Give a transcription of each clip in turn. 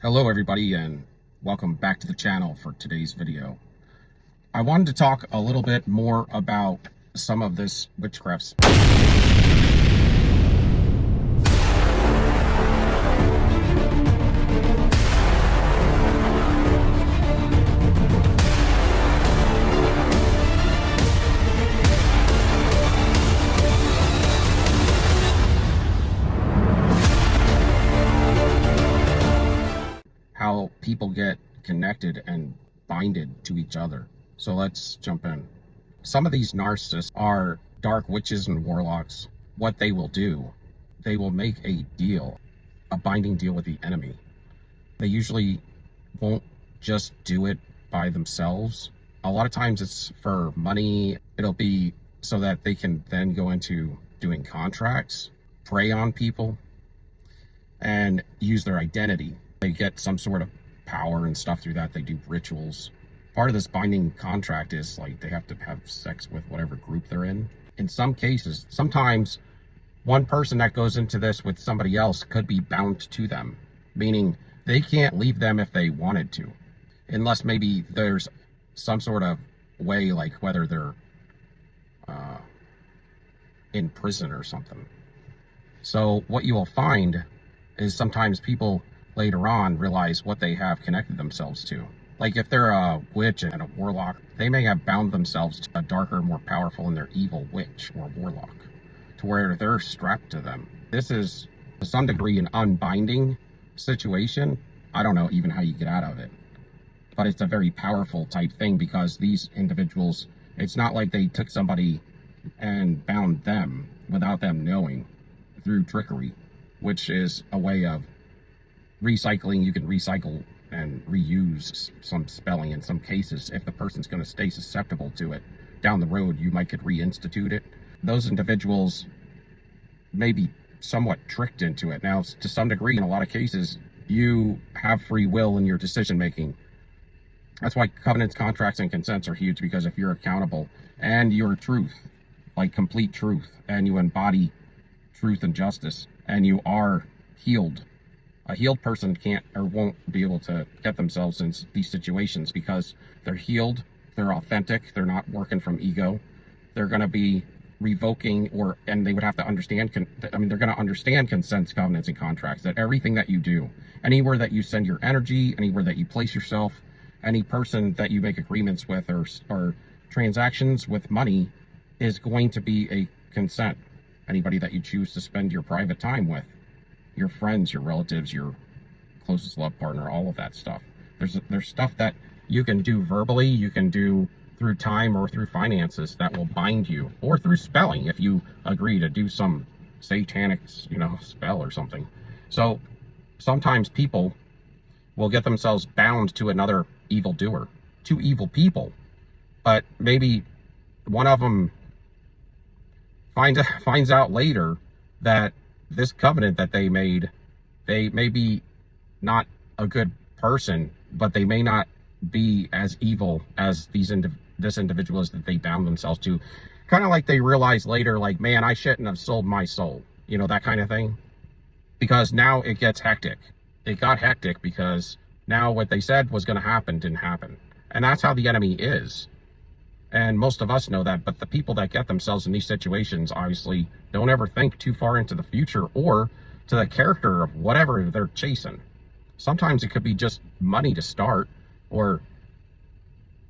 Hello everybody and welcome back to the channel for today's video. I wanted to talk a little bit more about some of this witchcraft stuff. How people get connected and binded to each other. So let's jump in. Some of these narcissists are dark witches and warlocks. What they will do, they will make a deal, a binding deal with the enemy. They usually won't just do it by themselves. A lot of times it's for money. It'll be so that they can then go into doing contracts, prey on people, and use their identity. They get some sort of power and stuff through that. They do rituals. Part of this binding contract is like they have to have sex with whatever group they're in. In some cases, sometimes one person that goes into this with somebody else could be bound to them, meaning they can't leave them if they wanted to, unless maybe there's some sort of way, like whether they're in prison or something. So what you will find is sometimes people later on realize what they have connected themselves to. Like if they're a witch and a warlock, they may have bound themselves to a darker, more powerful and they're evil witch or warlock, to where they're strapped to them. This is to some degree an unbinding situation. I don't know even how you get out of it, but it's a very powerful type thing because these individuals, it's not like they took somebody and bound them without them knowing through trickery, which is a way of recycling. You can recycle and reuse some spelling in some cases. If the person's going to stay susceptible to it down the road, you might could reinstitute it. Those individuals may be somewhat tricked into it. Now, to some degree, in a lot of cases, you have free will in your decision making. That's why covenants, contracts, and consents are huge, because if you're accountable and your truth, like complete truth, and you embody truth and justice, and you are healed. A healed person can't or won't be able to get themselves in these situations because they're healed, they're authentic, they're not working from ego. They're going to be revoking, and they would have to understand, they're going to understand consents, covenants, and contracts, that everything that you do, anywhere that you send your energy, anywhere that you place yourself, any person that you make agreements with or transactions with money is going to be a consent. Anybody that you choose to spend your private time with, your friends, your relatives, your closest love partner, all of that stuff. There's stuff that you can do verbally, you can do through time or through finances that will bind you, or through spelling if you agree to do some satanic, spell or something. So sometimes people will get themselves bound to another evildoer, two evil people, but maybe one of them finds out later that this covenant that they made, they may be not a good person, but they may not be as evil as this individual is that they bound themselves to. Kind of like they realize later, like, man, I shouldn't have sold my soul, that kind of thing. Because now it gets hectic. It got hectic because now what they said was going to happen didn't happen. And that's how the enemy is. And most of us know that, but the people that get themselves in these situations obviously don't ever think too far into the future or to the character of whatever they're chasing. Sometimes it could be just money to start, or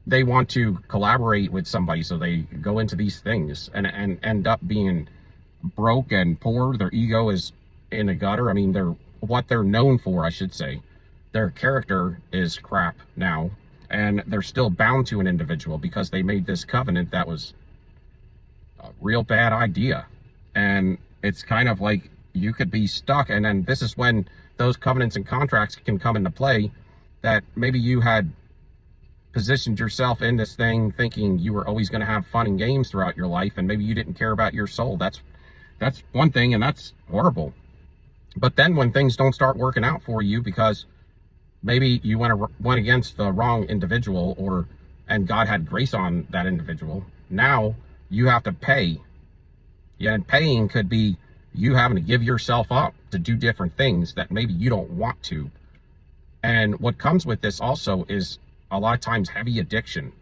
they want to collaborate with somebody, so they go into these things and end up being broke and poor. Their ego is in the gutter. I mean, what they're known for, I should say. Their character is crap now. And they're still bound to an individual because they made this covenant that was a real bad idea. And it's kind of like you could be stuck. And then this is when those covenants and contracts can come into play, that maybe you had positioned yourself in this thing thinking you were always going to have fun and games throughout your life. And maybe you didn't care about your soul. That's one thing, and that's horrible. But then when things don't start working out for you because maybe you went against the wrong individual, and God had grace on that individual, now you have to pay. Yeah, and paying could be you having to give yourself up to do different things that maybe you don't want to. And what comes with this also is a lot of times heavy addiction,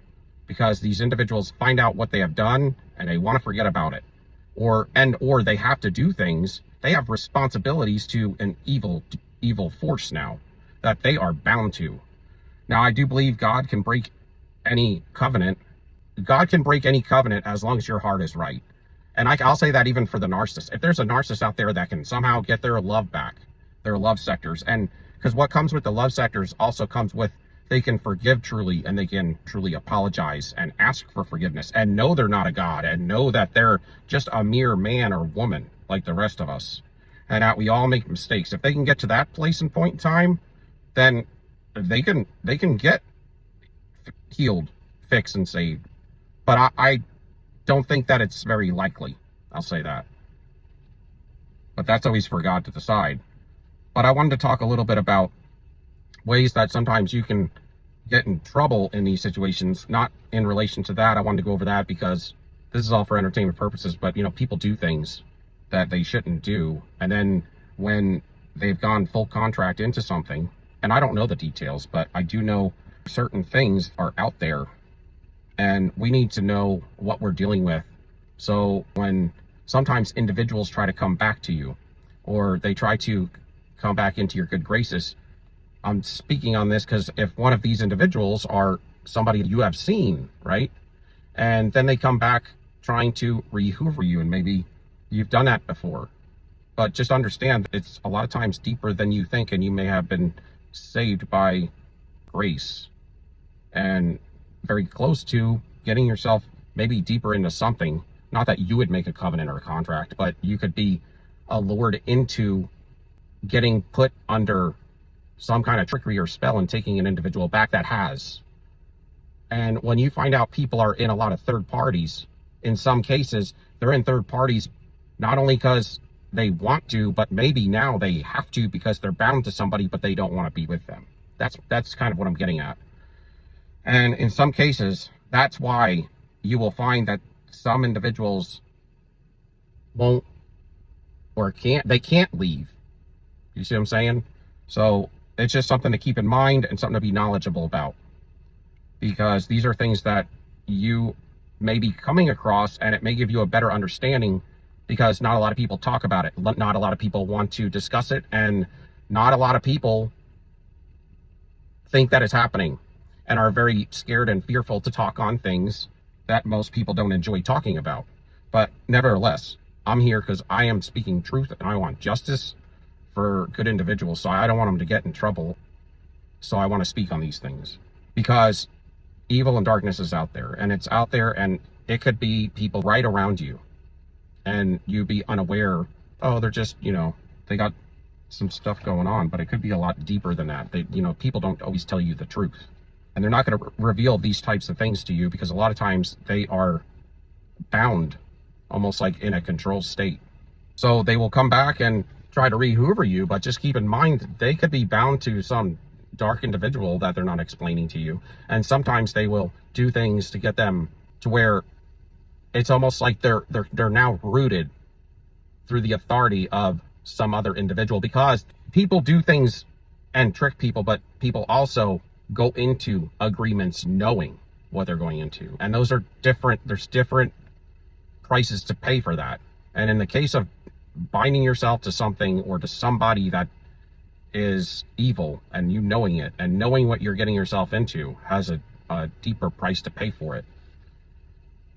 because these individuals find out what they have done and they want to forget about it, or they have to do things. They have responsibilities to an evil force now that they are bound to. Now, I do believe God can break any covenant. God can break any covenant as long as your heart is right. And I'll say that even for the narcissist. If there's a narcissist out there that can somehow get their love back, their love sectors, and because what comes with the love sectors also comes with, they can forgive truly, and they can truly apologize and ask for forgiveness and know they're not a god, and know that they're just a mere man or woman like the rest of us, and that we all make mistakes. If they can get to that place and point in time, then they can get healed, fixed, and saved. But I don't think that it's very likely. I'll say that. But that's always for God to decide. But I wanted to talk a little bit about ways that sometimes you can get in trouble in these situations. Not in relation to that. I wanted to go over that because this is all for entertainment purposes. But, people do things that they shouldn't do. And then when they've gone full contract into something, and I don't know the details, but I do know certain things are out there, and we need to know what we're dealing with. So when sometimes individuals try to come back to you, or they try to come back into your good graces, I'm speaking on this because if one of these individuals are somebody you have seen, right? And then they come back trying to re-hoover you, and maybe you've done that before. But just understand it's a lot of times deeper than you think, and you may have been saved by grace and very close to getting yourself maybe deeper into something. Not that you would make a covenant or a contract, but you could be allured into getting put under some kind of trickery or spell and taking an individual back that has. And when you find out people are in a lot of third parties, in some cases, they're in third parties not only because they want to, but maybe now they have to because they're bound to somebody, but they don't want to be with them. That's kind of what I'm getting at. And in some cases, that's why you will find that some individuals won't or can't leave. You see what I'm saying? So it's just something to keep in mind and something to be knowledgeable about, because these are things that you may be coming across, and it may give you a better understanding, because not a lot of people talk about it. Not a lot of people want to discuss it, and not a lot of people think that it's happening and are very scared and fearful to talk on things that most people don't enjoy talking about. But nevertheless, I'm here because I am speaking truth, and I want justice for good individuals. So I don't want them to get in trouble. So I want to speak on these things, because evil and darkness is out there, and it's out there, and it could be people right around you, and you be unaware. Oh, they're just, they got some stuff going on, but it could be a lot deeper than that. People don't always tell you the truth, and they're not going to reveal these types of things to you, because a lot of times they are bound, almost like in a controlled state. So they will come back and try to re-hoover you, but just keep in mind they could be bound to some dark individual that they're not explaining to you. And sometimes they will do things to get them to where it's almost like they're now rooted through the authority of some other individual, because people do things and trick people, but people also go into agreements knowing what they're going into, and those are different. There's different prices to pay for that. And in the case of binding yourself to something or to somebody that is evil, and you knowing it and knowing what you're getting yourself into, has a deeper price to pay for it.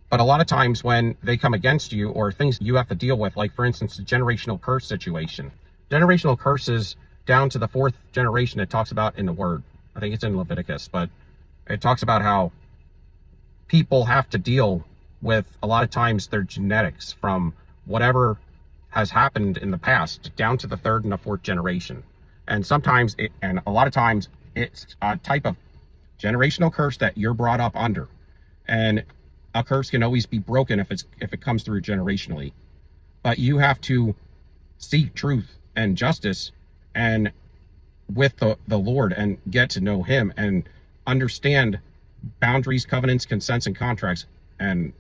But a lot of times when they come against you, or things you have to deal with, like for instance, the generational curse situation. Generational curses down to the 4th generation, it talks about in the word. I think it's in Leviticus, but it talks about how people have to deal with, a lot of times, their genetics from whatever has happened in the past down to the 3rd and the 4th generation. And sometimes and a lot of times it's a type of generational curse that you're brought up under. And a curse can always be broken if it comes through generationally. But you have to seek truth and justice and with the Lord, and get to know him and understand boundaries, covenants, consents, and contracts, and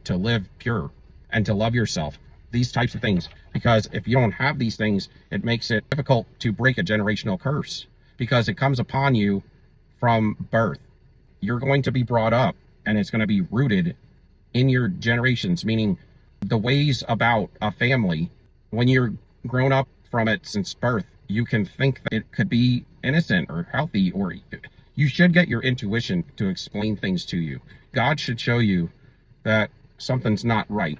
to live pure and to love yourself. These types of things, because if you don't have these things, it makes it difficult to break a generational curse, because it comes upon you from birth. You're going to be brought up, and it's going to be rooted in your generations, meaning the ways about a family. When you're grown up from it since birth, you can think that it could be innocent or healthy, or you should get your intuition to explain things to you. God should show you that something's not right.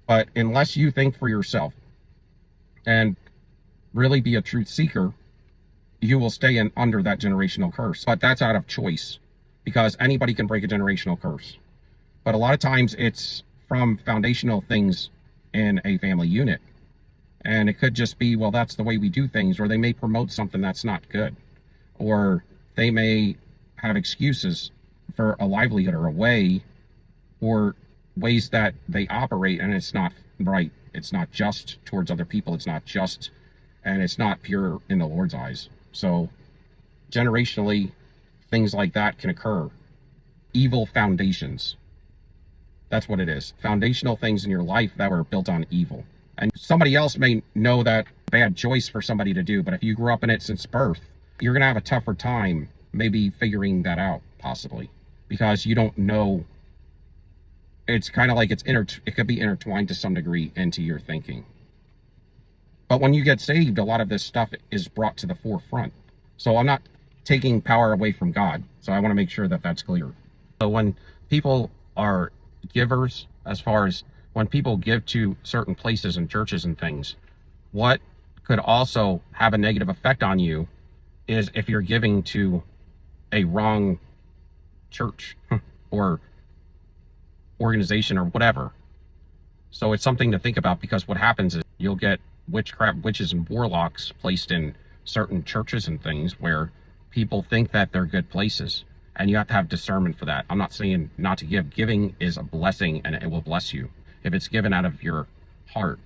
But unless you think for yourself and really be a truth seeker, you will stay in under that generational curse. But that's out of choice, because anybody can break a generational curse. But a lot of times it's from foundational things in a family unit. And it could just be, well, that's the way we do things, or they may promote something that's not good, or they may have excuses for a livelihood or a way, or ways that they operate, and it's not right. It's not just towards other people. It's not just, and it's not pure in the Lord's eyes. So generationally, things like that can occur. Evil foundations. That's what it is. Foundational things in your life that were built on evil. And somebody else may know that bad choice for somebody to do, but if you grew up in it since birth, you're going to have a tougher time maybe figuring that out, possibly, because you don't know. It's kind of like it could be intertwined to some degree into your thinking. But when you get saved, a lot of this stuff is brought to the forefront. So I'm not taking power away from God. So I want to make sure that that's clear. So when people are givers, as far as when people give to certain places and churches and things, what could also have a negative effect on you is if you're giving to a wrong church or organization or whatever. So it's something to think about, because what happens is you'll get witchcraft, witches, and warlocks placed in certain churches and things where people think that they're good places, and you have to have discernment for that. I'm not saying not to give. Giving is a blessing, and it will bless you if it's given out of your heart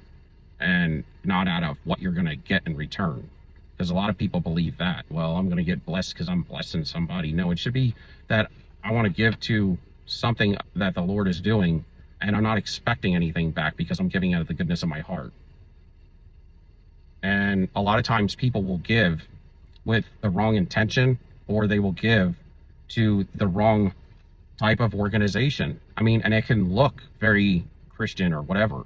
and not out of what you're going to get in return. Because a lot of people believe that, well, I'm going to get blessed because I'm blessing somebody. No, it should be that I want to give to something that the Lord is doing, and I'm not expecting anything back because I'm giving out of the goodness of my heart. And a lot of times people will give with the wrong intention, or they will give to the wrong type of organization. I mean, and it can look very Christian or whatever,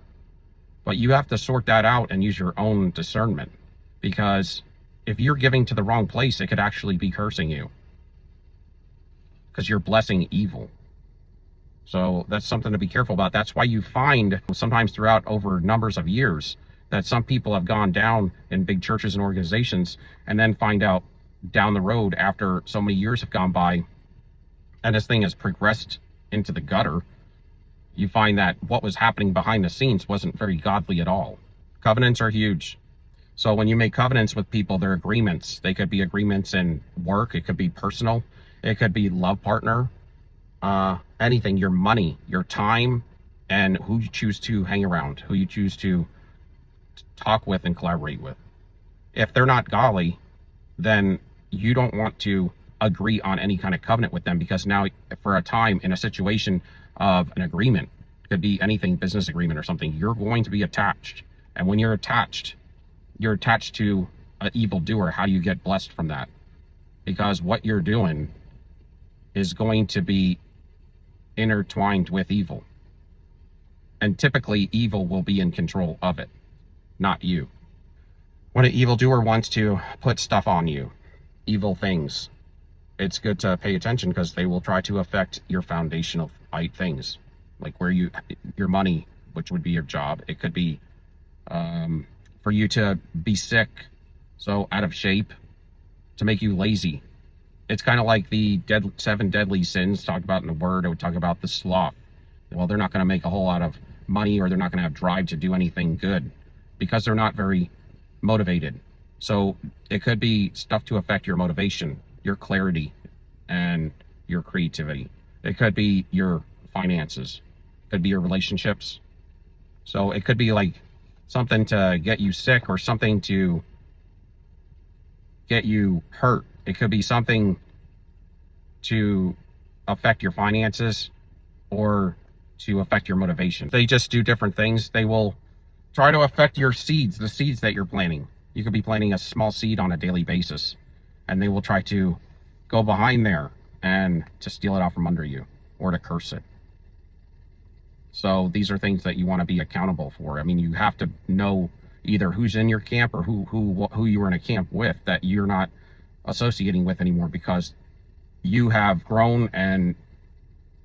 but you have to sort that out and use your own discernment, because if you're giving to the wrong place, it could actually be cursing you, because you're blessing evil. So that's something to be careful about. That's why you find sometimes throughout over numbers of years that some people have gone down in big churches and organizations, and then find out down the road after so many years have gone by and this thing has progressed into the gutter, you find that what was happening behind the scenes wasn't very godly at all. Covenants are huge. So when you make covenants with people, they're agreements. They could be agreements in work. It could be personal. It could be love partner. Anything, your money, your time, and who you choose to hang around, who you choose to talk with and collaborate with. If they're not godly, then you don't want to agree on any kind of covenant with them, because now for a time in a situation of an agreement, it could be anything, business agreement or something, you're going to be attached. And when you're attached to an evildoer. How do you get blessed from that? Because what you're doing is going to be intertwined with evil. And typically evil will be in control of it, not you. When an evildoer wants to put stuff on you, evil things, it's good to pay attention, because they will try to affect your foundational things, like where your money, which would be your job. It could be for you to be sick, so out of shape, to make you lazy. It's kind of like the 7 deadly sins talked about in the Word. It would talk about the sloth. Well, they're not going to make a whole lot of money, or they're not going to have drive to do anything good, because they're not very motivated. So it could be stuff to affect your motivation, your clarity, and your creativity. It could be your finances. It could be your relationships. So it could be like something to get you sick, or something to get you hurt. It could be something to affect your finances, or to affect your motivation. They just do different things. They will try to affect your seeds, the seeds that you're planting. You could be planting a small seed on a daily basis, and they will try to go behind there and to steal it out from under you or to curse it. So these are things that you want to be accountable for. I mean, you have to know either who's in your camp or who you were in a camp with that you're not associating with anymore, because you have grown and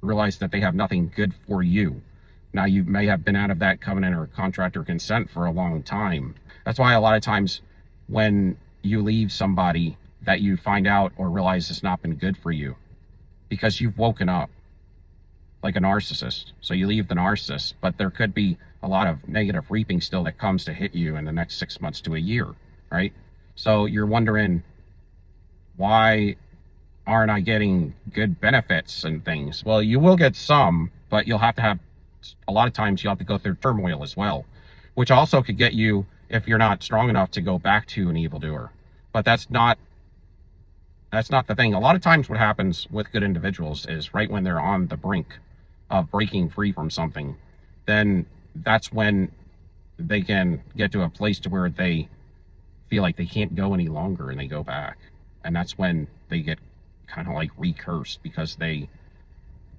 realized that they have nothing good for you. Now, you may have been out of that covenant or contract or consent for a long time. That's why a lot of times when you leave somebody that you find out or realize has not been good for you, because you've woken up like a narcissist. So you leave the narcissist, but there could be a lot of negative reaping still that comes to hit you in the next 6 months to a year, right? So you're wondering, why aren't I getting good benefits and things? Well, you will get some, but you'll have to have, a lot of times you'll have to go through turmoil as well, which also could get you, if you're not strong enough, to go back to an evildoer. But that's not the thing. A lot of times what happens with good individuals is right when they're on the brink of breaking free from something, then that's when they can get to a place to where they feel like they can't go any longer, and they go back. And that's when they get kind of like recursed, because they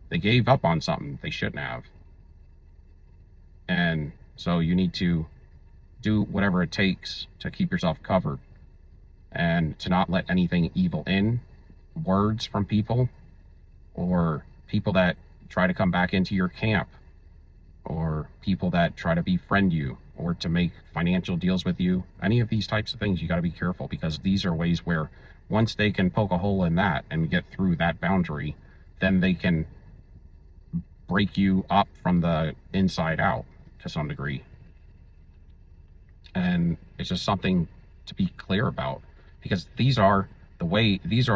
gave up on something they shouldn't have. And so you need to do whatever it takes to keep yourself covered, and to not let anything evil in, words from people, or people that try to come back into your camp, or people that try to befriend you or to make financial deals with you. Any of these types of things, you got to be careful, because these are ways where once they can poke a hole in that and get through that boundary, then they can break you up from the inside out to some degree. And it's just something to be clear about, because these are a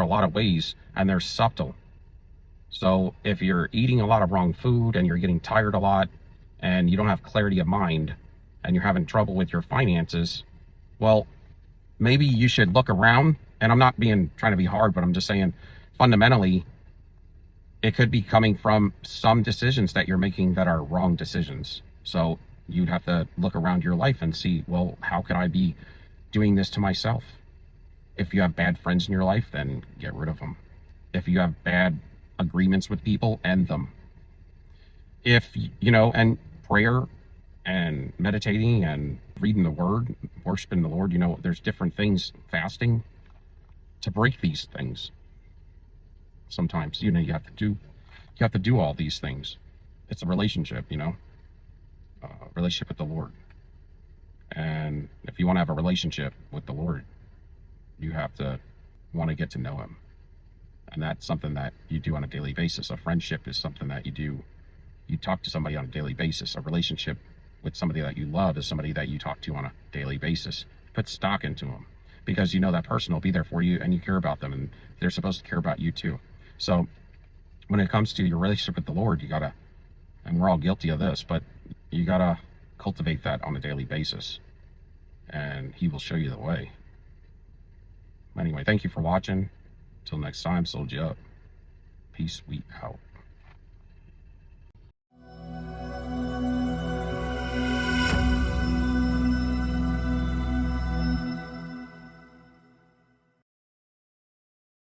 lot of ways, and they're subtle. So if you're eating a lot of wrong food and you're getting tired a lot and you don't have clarity of mind and you're having trouble with your finances, well, maybe you should look around. And I'm not trying to be hard, but I'm just saying, fundamentally, it could be coming from some decisions that you're making that are wrong decisions. So you'd have to look around your life and see, well, how could I be doing this to myself? If you have bad friends in your life, then get rid of them. If you have bad agreements with people, end them. If, and prayer and meditating and reading the word, worshiping the Lord, there's different things, fasting, to break these things. Sometimes, you have to do all these things. It's a relationship, relationship with the Lord. And if you want to have a relationship with the Lord, you have to want to get to know him. And that's something that you do on a daily basis. A friendship is something that you do. You talk to somebody on a daily basis. A relationship with somebody that you love is somebody that you talk to on a daily basis. Put stock into them, because that person will be there for you, and you care about them, and they're supposed to care about you too. So when it comes to your relationship with the Lord, you gotta, and we're all guilty of this, but you gotta cultivate that on a daily basis, and he will show you the way. Anyway, thank you for watching. Till next time, sold you up. Peace, we out.